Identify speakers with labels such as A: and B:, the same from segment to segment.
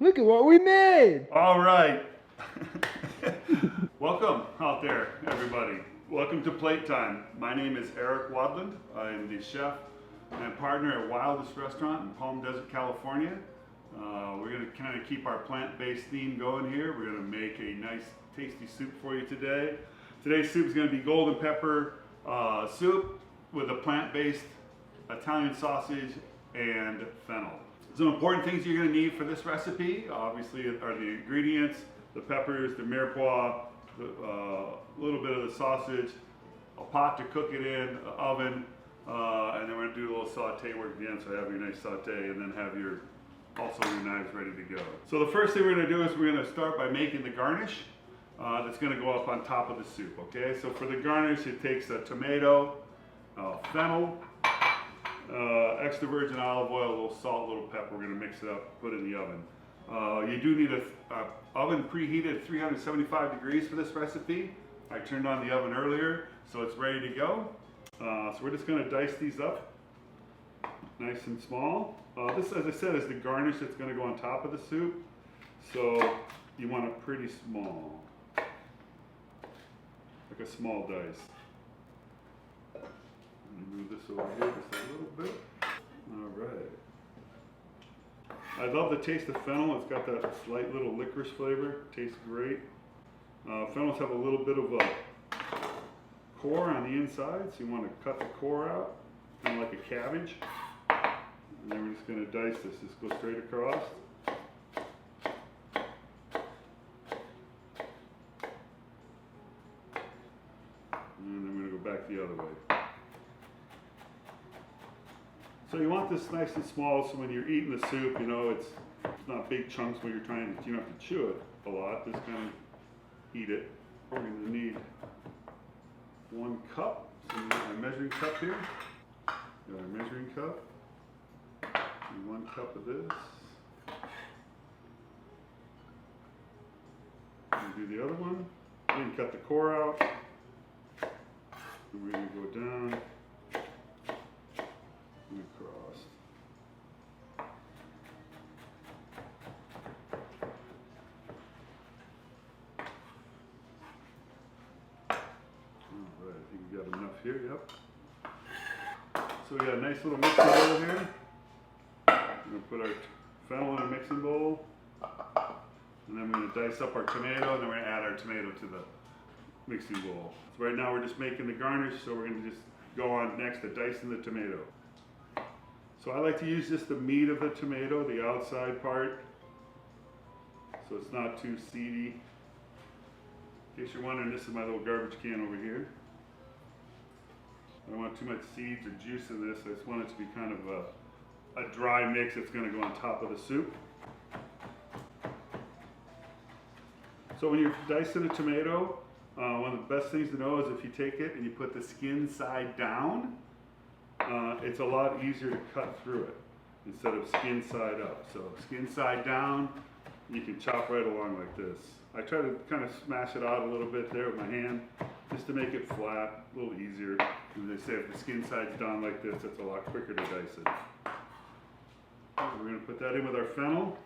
A: Look at what we made!
B: All right. Welcome out there, everybody. Welcome to Plate Time. My name is Eric Wadland. I am the chef and partner at Wildest Restaurant in Palm Desert, California. We're going to kind of keep our plant-based theme going here. We're going to make a nice, tasty soup for you today. Today's soup is going to be golden pepper soup with a plant-based Italian sausage and fennel. Some important things you're going to need for this recipe, obviously, are the ingredients, the peppers, the mirepoix, a little bit of the sausage, a pot to cook it in, an oven, and then we're going to do a little saute work at the end, so have your nice saute, and then have your knives ready to go. So the first thing we're going to do is we're going to start by making the garnish that's going to go up on top of the soup, okay? So for the garnish, it takes a tomato, fennel, extra virgin olive oil, a little salt, a little pepper. We're going to mix it up, put it in the oven. You do need an oven preheated at 375 degrees for this recipe. I turned on the oven earlier, so it's ready to go. So we're just going to dice these up nice and small. This, as I said, is the garnish that's going to go on top of the soup. So you want it pretty small, like a small dice. Move this over here just a little bit. All right. I love the taste of fennel. It's got that slight little licorice flavor. Tastes great. Fennels have a little bit of a core on the inside, so you want to cut the core out, kind of like a cabbage. And then we're just going to dice this. Just go straight across. And then we're going to go back the other way. So you want this nice and small, so when you're eating the soup, you know, it's not big chunks where you're trying to, you don't have to chew it a lot, just kind of eat it. We're going to need 1 cup, so we got our measuring cup here. Got our measuring cup, and 1 cup of this. And do the other one, then cut the core out, and we're going to go down and across. Alright, I think we got enough here, yep. So we got a nice little mixing bowl here. We're going to put our fennel in a mixing bowl. And then we're going to dice up our tomato, and then we're going to add our tomato to the mixing bowl. So right now we're just making the garnish, so we're going to just go on next to dicing the tomato. So I like to use just the meat of the tomato, the outside part, so it's not too seedy. In case you're wondering, this is my little garbage can over here. I don't want too much seeds or juice in this. I just want it to be kind of a dry mix that's going to go on top of the soup. So when you're dicing a tomato, one of the best things to know is if you take it and you put the skin side down, it's a lot easier to cut through it instead of skin side up. So skin side down, you can chop right along like this. I try to kind of smash it out a little bit there with my hand just to make it flat, a little easier. And they say if the skin side's down like this, it's a lot quicker to dice it. So we're going to put that in with our fennel.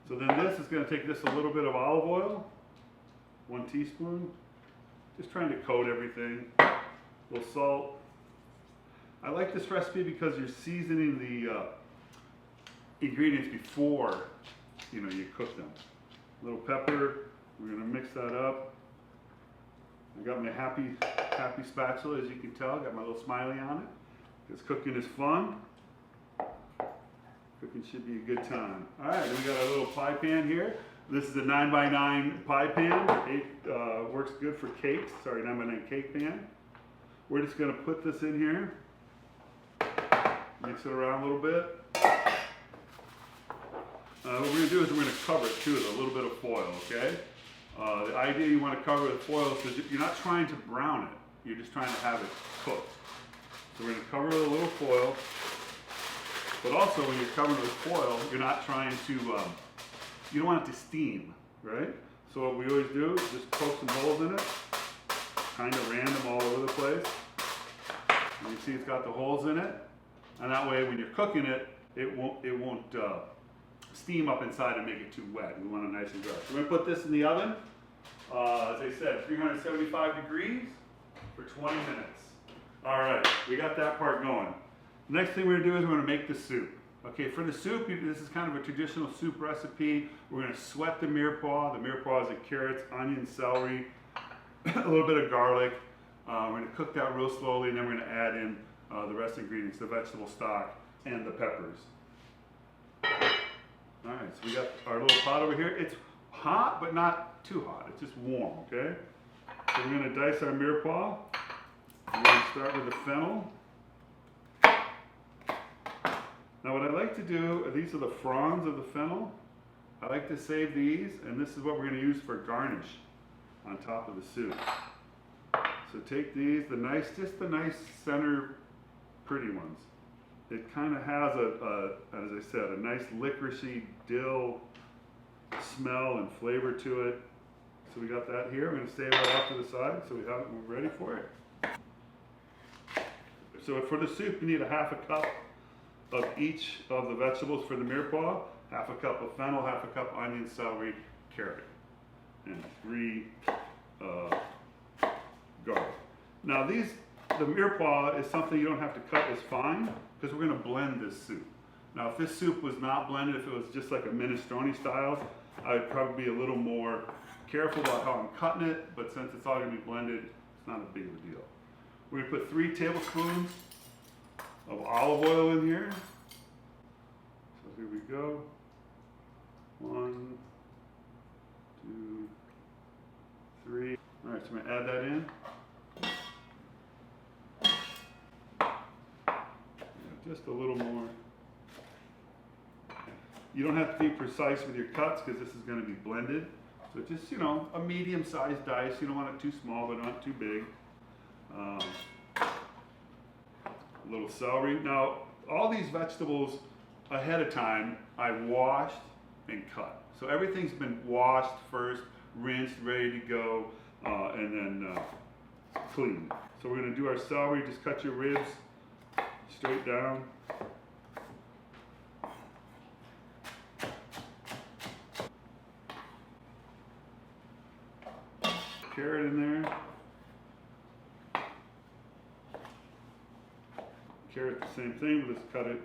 B: So then this is going to take just a little bit of olive oil, 1 teaspoon, just trying to coat everything, a little salt. I like this recipe because you're seasoning the ingredients before you cook them. A little pepper, we're going to mix that up. I got my happy spatula, as you can tell, got my little smiley on it, because cooking is fun. Cooking should be a good time. All right, then we got our little pie pan here. This is a 9x9 pie pan. It works good for cakes. Sorry, 9x9 cake pan. We're just going to put this in here. Mix it around a little bit. What we're going to do is we're going to cover it too with a little bit of foil, okay? The idea you want to cover with foil is because you're not trying to brown it. You're just trying to have it cooked. So we're going to cover it with a little foil. But also when you're covering it with foil, you're not trying to, you don't want it to steam, right? So what we always do is just poke some holes in it, kind of random all over the place. And you see it's got the holes in it. And that way when you're cooking it, it won't steam up inside and make it too wet. We want it nice and dry. So we're going to put this in the oven, as I said, 375 degrees for 20 minutes. All right, we got that part going. The next thing we're going to do is we're going to make the soup. Okay, for the soup, this is kind of a traditional soup recipe. We're going to sweat the mirepoix. The mirepoix is the carrots, onion, celery, a little bit of garlic. We're going to cook that real slowly, and then we're going to add in the rest of the ingredients, the vegetable stock and the peppers. All right, so we got our little pot over here. It's hot, but not too hot. It's just warm, okay? So we're going to dice our mirepoix. We're going to start with the fennel. Now what I like to do, these are the fronds of the fennel. I like to save these, and this is what we're going to use for garnish on top of the soup. So take these, just the nice center pretty ones. It kind of has as I said, a nice licoricey dill smell and flavor to it. So we got that here. We're going to save that off to the side so we have it when we're ready for it. So for the soup, you need a half a cup of each of the vegetables for the mirepoix, half a cup of fennel, half a cup of onion, celery, carrot, and 3 garlic. Now the mirepoix is something you don't have to cut as fine because we're going to blend this soup. Now if this soup was not blended, if it was just like a minestrone style, I would probably be a little more careful about how I'm cutting it, but since it's all going to be blended, it's not a big of a deal. We're going to put 3 tablespoons of olive oil in here. So here we go. 1, 2, 3. All right, so I'm going to add that in. Just a little more. You don't have to be precise with your cuts because this is going to be blended. So just, a medium-sized dice. You don't want it too small, but not too big. A little celery. Now, all these vegetables ahead of time, I washed and cut. So everything's been washed first, rinsed, ready to go, and then cleaned. So we're going to do our celery. Just cut your ribs straight down. Carrot in there. Carrot, the same thing. We'll just cut it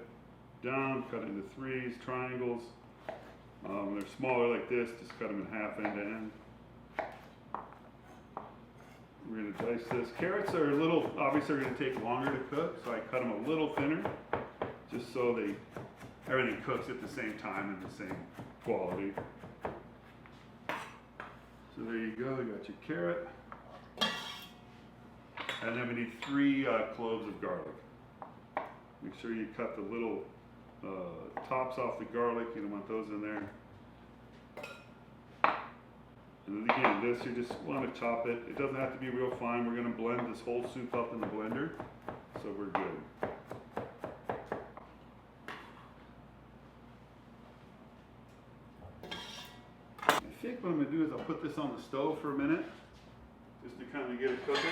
B: down, cut it into 3s, triangles. When they're smaller like this, just cut them in half end to end. We're going to dice this. Carrots are obviously are going to take longer to cook, so I cut them a little thinner, just so everything cooks at the same time and the same quality. So there you go, you got your carrot. And then we need 3 cloves of garlic. Make sure you cut the little tops off the garlic. You don't want those in there. And then again, this you just want to chop it. It doesn't have to be real fine. We're going to blend this whole soup up in the blender, so we're good. I think what I'm going to do is I'll put this on the stove for a minute, just to kind of get it cooking.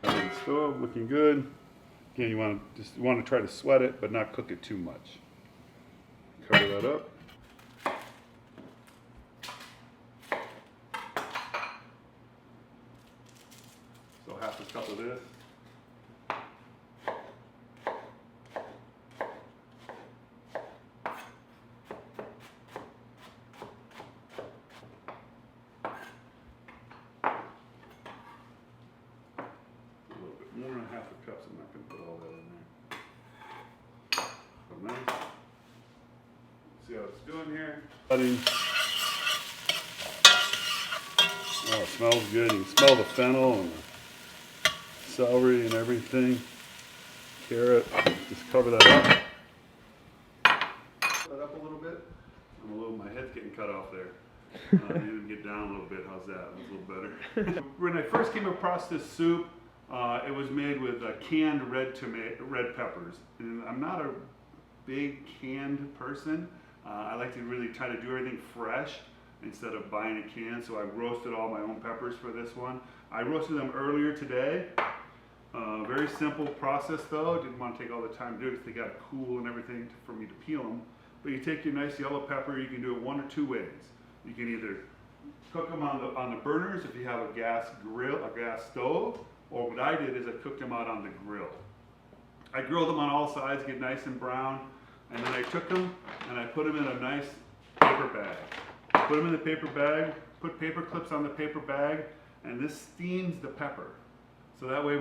B: On the stove, looking good. Again, you want to try to sweat it, but not cook it too much. Cover that up. So half a cup of this. More than half a cup, so I'm not going to put all that in there. So nice. See how it's doing here. Oh, it smells good. You can smell the fennel and the celery and everything. Carrot. Just cover that up. Cover that up a little bit. My head's getting cut off there. You didn't get down a little bit. How's that? That was a little better. When I first came across this soup, it was made with canned red peppers, and I'm not a big canned person. I like to really try to do everything fresh instead of buying a can, so I roasted all my own peppers for this one. I roasted them earlier today. Very simple process though. Didn't want to take all the time to do it because they got to cool and everything for me to peel them. but you take your nice yellow pepper, you can do it one or two ways. You can either cook them on the burners if you have a gas grill, a gas stove, or what I did is I cooked them out on the grill. I grilled them on all sides, get nice and brown, and then I took them and I put them in a nice paper bag. Put them in the paper bag, put paper clips on the paper bag, and this steams the pepper. So that way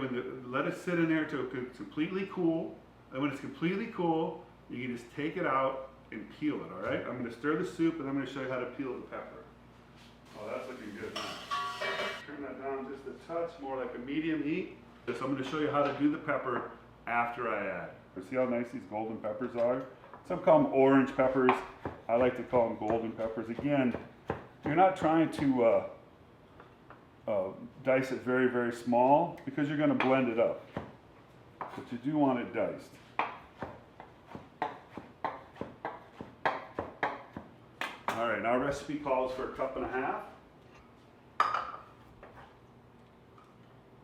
B: let it sit in there till it's completely cool, and when it's completely cool, you can just take it out and peel it, all right? I'm gonna stir the soup and I'm gonna show you how to peel the pepper. Oh, that's looking good now. Turn that down just a touch, more like a medium heat. So I'm gonna show you how to do the pepper after I add. See how nice these golden peppers are? Some call them orange peppers. I like to call them golden peppers. Again, you're not trying to dice it very, very small because you're gonna blend it up. But you do want it diced. All right, our recipe calls for 1.5 cups.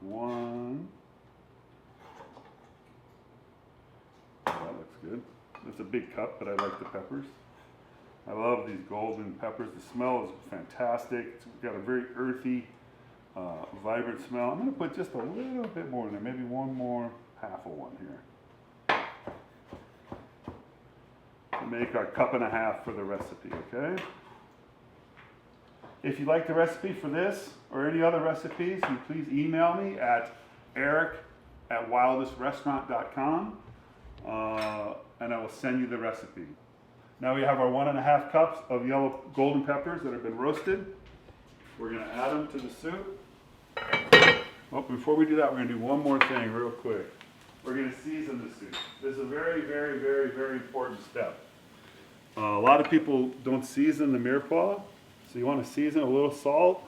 B: One. Oh, that looks good. That's a big cup, but I like the peppers. I love these golden peppers. The smell is fantastic. It's got a very earthy, vibrant smell. I'm going to put just a little bit more in there, maybe one more half of one here. To make our 1.5 cups for the recipe, okay? If you like the recipe for this or any other recipes, you please email me at eric@wildestrestaurant.com and I will send you the recipe. Now we have our 1.5 cups of yellow golden peppers that have been roasted. We're going to add them to the soup. Oh, before we do that, we're going to do one more thing real quick. We're going to season the soup. This is a very, very, very, very important step. A lot of people don't season the mirepoix, so you want to season a little salt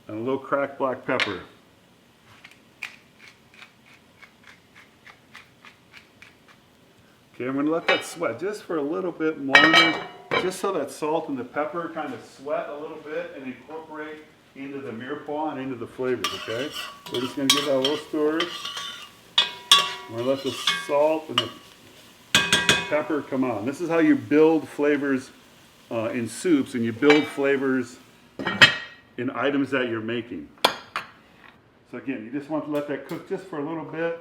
B: and a little cracked black pepper. Okay, I'm going to let that sweat just for a little bit longer, just so that salt and the pepper kind of sweat a little bit and incorporate into the mirepoix and into the flavors, okay? We're just going to give that a little stir. We're going to let the salt and the pepper come on. This is how you build flavors in soups, and you build flavors in items that you're making. So again, you just want to let that cook just for a little bit.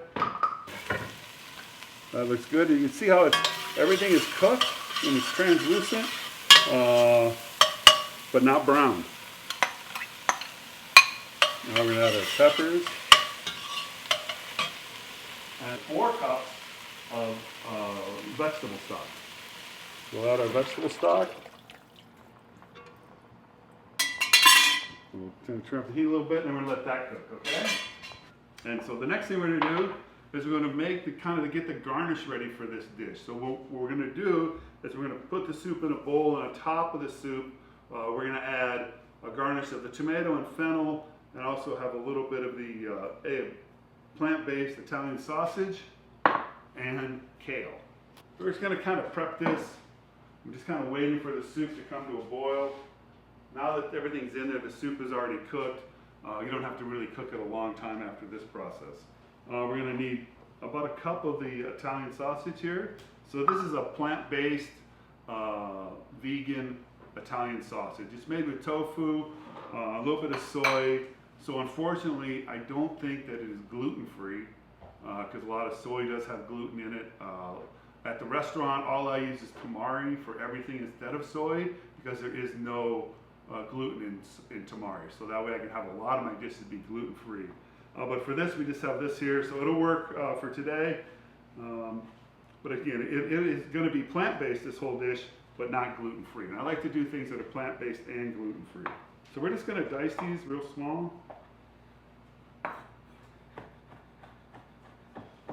B: That looks good. You can see how everything is cooked and it's translucent, but not brown. Now we're going to add our peppers and 4 cups of vegetable stock. We'll add our vegetable stock. We'll turn up the heat a little bit and then we're going to let that cook, okay? And so the next thing we're going to do is we're going to make get the garnish ready for this dish. So what we're going to do is we're going to put the soup in a bowl, and on top of the soup, we're going to add a garnish of the tomato and fennel, and also have a little bit of the plant-based Italian sausage and kale. We're just going to kind of prep this. I'm just kind of waiting for the soup to come to a boil. Now that everything's in there, the soup is already cooked. You don't have to really cook it a long time after this process. We're going to need about 1 cup of the Italian sausage here. So this is a plant-based, vegan Italian sausage. It's made with tofu, a little bit of soy. So unfortunately, I don't think that it is gluten-free, because a lot of soy does have gluten in it. At the restaurant, all I use is tamari for everything instead of soy, because there is no gluten in tamari. So that way I can have a lot of my dishes be gluten-free. But for this, we just have this here, so it'll work for today. But again, it is going to be plant-based, this whole dish, but not gluten-free. And I like to do things that are plant-based and gluten-free. So we're just going to dice these real small.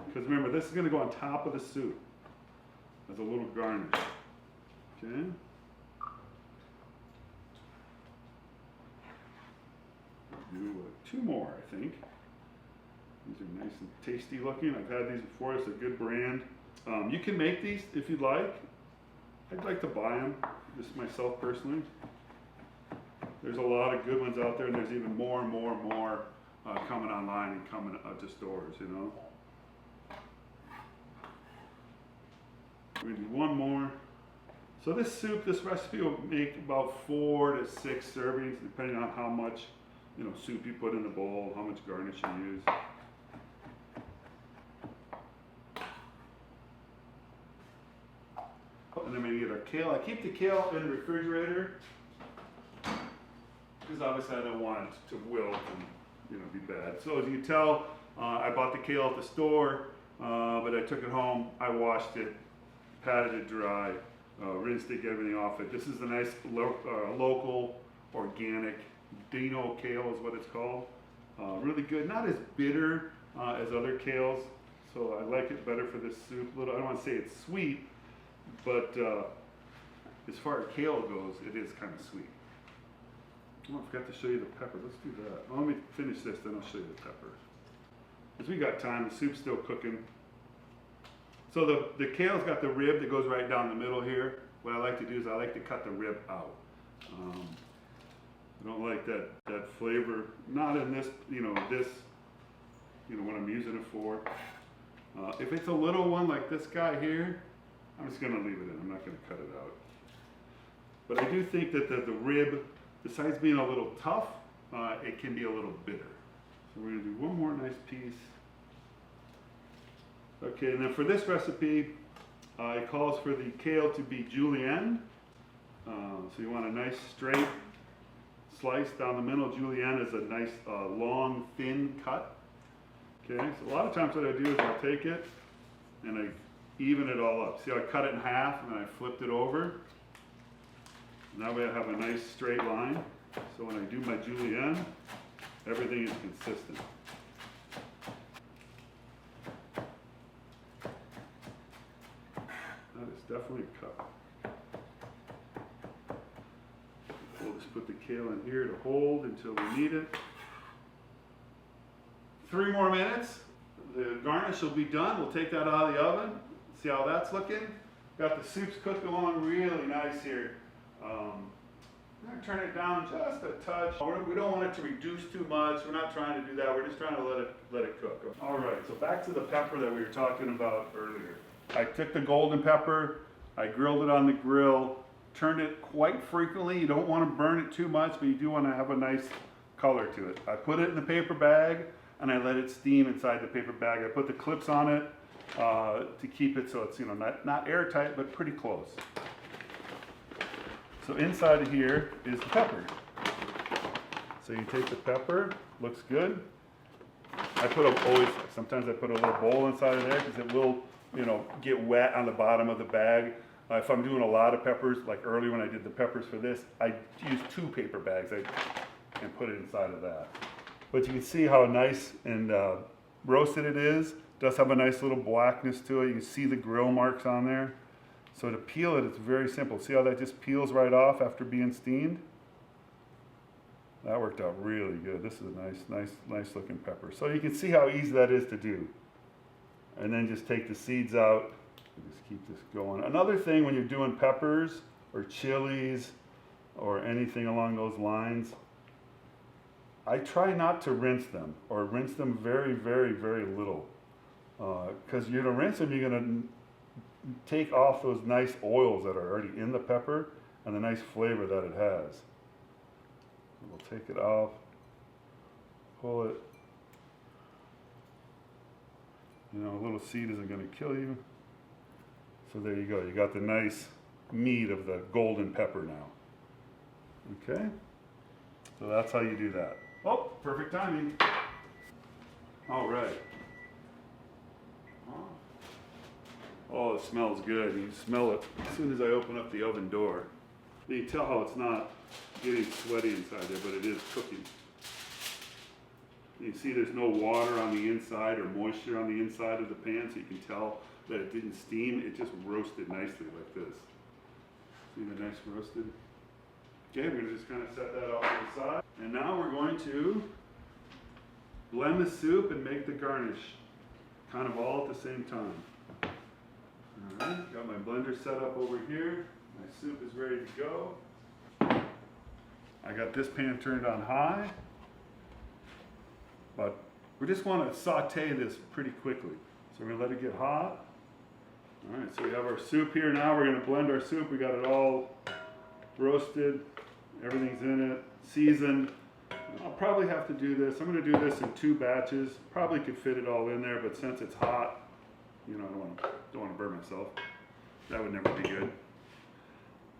B: Because remember, this is going to go on top of the soup as a little garnish. Okay? Do 2 more, I think. These are nice and tasty looking. I've had these before. It's a good brand. You can make these if you'd like. I'd like to buy them, just myself personally. There's a lot of good ones out there, and there's even more and more and more coming online and coming to stores, you know. We're gonna do one more. So this soup, this recipe will make about 4 to 6 servings, depending on how much, soup you put in the bowl, how much garnish you use. And then we get our kale. I keep the kale in the refrigerator because obviously I don't want it to wilt and be bad. So as you can tell, I bought the kale at the store, but I took it home. I washed it, patted it dry, rinsed it, get everything off it. This is a nice local organic Dino kale is what it's called. Really good, not as bitter as other kales, so I like it better for this soup. I don't want to say it's sweet, but as far as kale goes, it is kind of sweet. Oh, I forgot to show you the pepper. Let's do that. Well, let me finish this, then I'll show you the pepper. Because we got time, the soup's still cooking. So the kale's got the rib that goes right down the middle here. What I like to do is I like to cut the rib out. I don't like that flavor, not in this, what I'm using it for. If it's a little one like this guy here, I'm just gonna leave it in, I'm not gonna cut it out. But I do think that the rib, besides being a little tough, it can be a little bitter. So we're gonna do one more nice piece. Okay, and then for this recipe, it calls for the kale to be julienne. So you want a nice straight slice down the middle. Julienne is a nice long, thin cut. Okay, so a lot of times what I do is I'll take it and I even it all up. See how I cut it in half and then I flipped it over? Now we have a nice straight line. So when I do my julienne, everything is consistent. That is definitely a cut. We'll just put the kale in here to hold until we need it. 3 more minutes. The garnish will be done. We'll take that out of the oven. See how that's looking? Got the soups cooked along really nice here. I'm going to turn it down just a touch. We don't want it to reduce too much. We're not trying to do that. We're just trying to let it cook. All right, so back to the pepper that we were talking about earlier. I took the golden pepper, I grilled it on the grill, turned it quite frequently. You don't want to burn it too much, but you do want to have a nice color to it. I put it in the paper bag and I let it steam inside the paper bag. I put the clips on it to keep it so it's not airtight, but pretty close. So inside of here is the pepper. So you take the pepper, looks good. Sometimes I put a little bowl inside of there because it will, get wet on the bottom of the bag. If I'm doing a lot of peppers, like earlier when I did the peppers for this, I used 2 paper bags and put it inside of that. But you can see how nice and roasted it is. It does have a nice little blackness to it. You can see the grill marks on there. So to peel it, it's very simple. See how that just peels right off after being steamed? That worked out really good. This is a nice looking pepper. So you can see how easy that is to do. And then just take the seeds out. Just keep this going. Another thing when you're doing peppers or chilies or anything along those lines, I try not to rinse them or rinse them very, very, very little. Because you're going to rinse them, you're going to take off those nice oils that are already in the pepper and the nice flavor that it has. We'll take it off, pull it. A little seed isn't going to kill you. So there you go. You got the nice meat of the golden pepper now. Okay? So that's how you do that. Oh, perfect timing. All right. Oh, it smells good. You smell it as soon as I open up the oven door. You can tell how it's not getting sweaty inside there, but it is cooking. You see there's no water on the inside or moisture on the inside of the pan, so you can tell that it didn't steam. It just roasted nicely like this. See the nice roasted? Okay, we're gonna just kind of set that off to the side. And now we're going to blend the soup and make the garnish kind of all at the same time. All right, got my blender set up over here. My soup is ready to go. I got this pan turned on high, but we just want to saute this pretty quickly. So we're going to let it get hot. All right, so we have our soup here now. We're gonna blend our soup. We got it all roasted. Everything's in it, seasoned. I'll probably have to do this. I'm gonna do this in 2 batches. Probably could fit it all in there, but since it's hot, you know, I don't want to burn myself. That would never be good.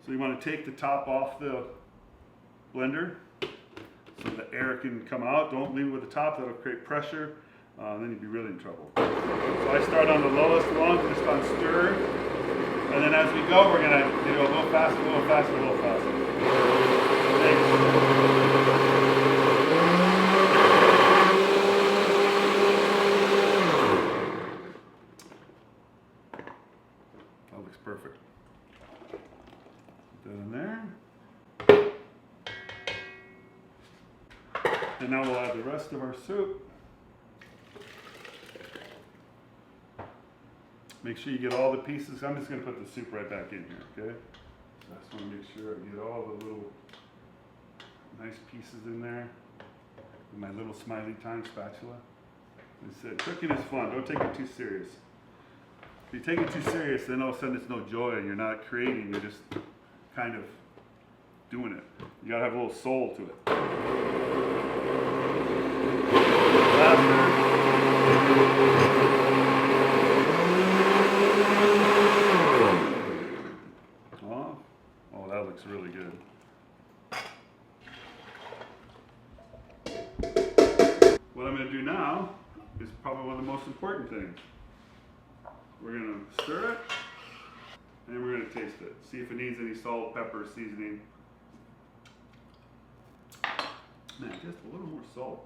B: So you want to take the top off the blender so the air can come out. Don't leave it with the top, that'll create pressure. Then you'd be really in trouble. So I start on the lowest one, just on stir. And then as we go, we're gonna do a little faster, a little faster, a little faster. That looks perfect. Put that in there. And now we'll add the rest of our soup. Make sure you get all the pieces. I'm just going to put the soup right back in here, okay? So I just want to make sure I get all the little nice pieces in there with my little smiley time spatula. Like I said, cooking is fun. Don't take it too serious. If you take it too serious, then all of a sudden it's no joy and you're not creating. You're just kind of doing it. You got to have a little soul to it. Oh, that looks really good. What I'm going to do now is probably one of the most important things. We're going to stir it, and we're going to taste it. See if it needs any salt, pepper, seasoning. Man, just a little more salt.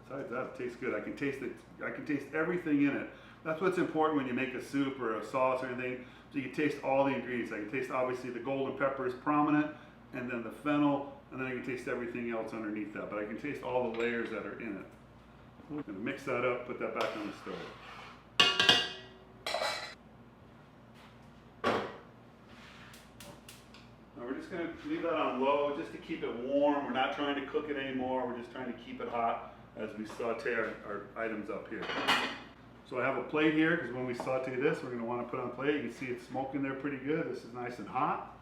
B: Besides that, it tastes good. I can taste it. I can taste everything in it. That's what's important when you make a soup or a sauce or anything. So you can taste all the ingredients. I can taste obviously the golden pepper is prominent, and then the fennel, and then I can taste everything else underneath that. But I can taste all the layers that are in it. I'm going to mix that up, put that back on the stove. Now we're just going to leave that on low just to keep it warm. We're not trying to cook it anymore. We're just trying to keep it hot as we saute our items up here. So I have a plate here because when we saute this, we're going to want to put on a plate. You can see it's smoking there pretty good. This is nice and hot.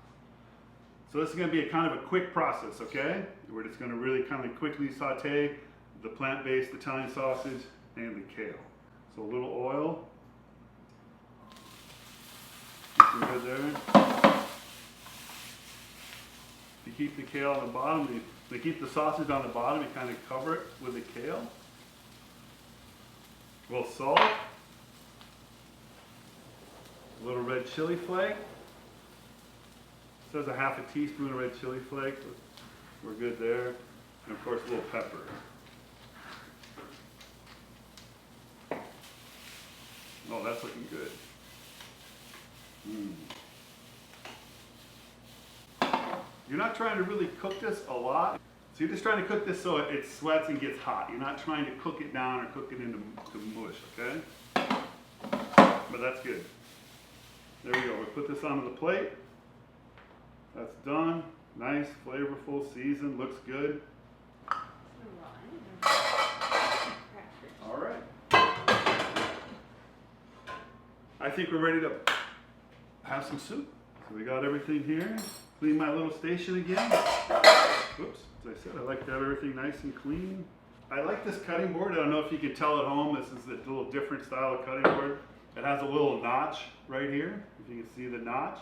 B: So this is going to be a kind of a quick process, okay? We're just going to really kind of quickly saute the plant-based Italian sausage and the kale. So a little oil. Good there. If you keep the kale on the bottom, to keep the sausage on the bottom, you kind of cover it with the kale. A little salt. A little red chili flake. It says a half a teaspoon of red chili flake. We're good there. And of course a little pepper. Oh, that's looking good. You're not trying to really cook this a lot. So you're just trying to cook this so it sweats and gets hot. You're not trying to cook it down or cook it into mush, okay? But that's good. There we go. We put this onto the plate. That's done. Nice, flavorful, seasoned, looks good. All right. I think we're ready to have some soup. So we got everything here. Clean my little station again. Whoops, as I said, I like to have everything nice and clean. I like this cutting board. I don't know if you can tell at home, this is a little different style of cutting board. It has a little notch right here, if you can see the notch.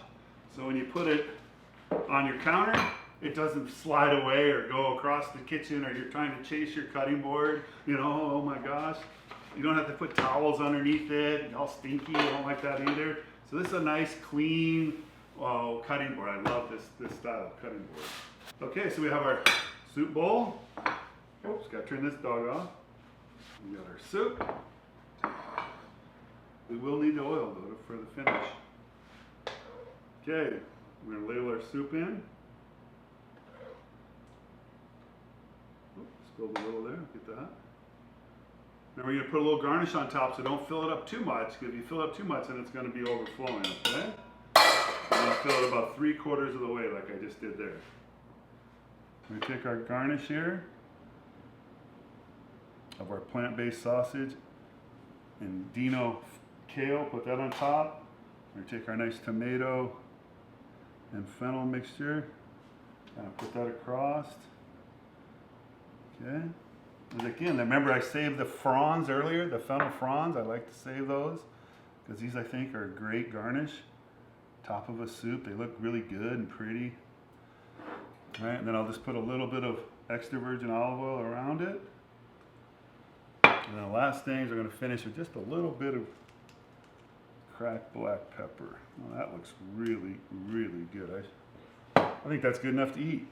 B: So when you put it on your counter, it doesn't slide away or go across the kitchen, or you're trying to chase your cutting board, you know, oh my gosh. You don't have to put towels underneath it, all stinky, I don't like that either. So this is a nice, clean cutting board. I love this style of cutting board. Okay, so we have our soup bowl. Oops, gotta turn this dog off. We got our soup. We will need the oil though for the finish. Okay, we're gonna ladle our soup in. Oops, spilled a little there, get that. Now we're gonna put a little garnish on top, so don't fill it up too much, because if you fill it up too much, then it's gonna be overflowing, okay? We're gonna fill it about 3/4 of the way, like I just did there. We take our garnish here of our plant-based sausage and Dino kale, put that on top. We're gonna take our nice tomato and fennel mixture, kind of put that across. Okay. And again, remember I saved the frons earlier, the fennel frons. I like to save those because these I think are a great garnish. Top of a soup, they look really good and pretty. All right, and then I'll just put a little bit of extra virgin olive oil around it. And then the last thing is we're going to finish with just a little bit of cracked black pepper. Well, that looks really, really good. I think that's good enough to eat.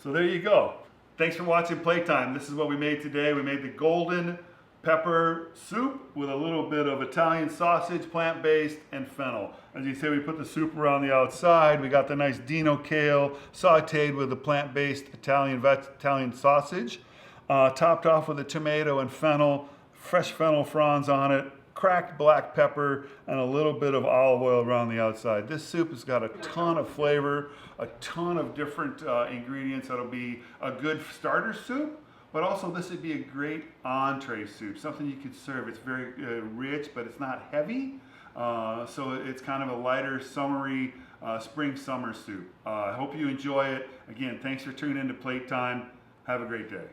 B: So there you go. Thanks for watching Playtime. This is what we made today. We made the golden pepper soup with a little bit of Italian sausage, plant-based, and fennel. As you see, we put the soup around the outside. We got the nice Dino kale sauteed with the plant-based Italian sausage. Topped off with a tomato and fennel, fresh fennel fronds on it, cracked black pepper, and a little bit of olive oil around the outside. This soup has got a ton of flavor, a ton of different ingredients. That'll be a good starter soup. But also this would be a great entree soup, something you could serve. It's very rich, but it's not heavy. So it's kind of a lighter, summery, spring-summer soup. I hope you enjoy it. Again, thanks for tuning in to Playtime. Have a great day.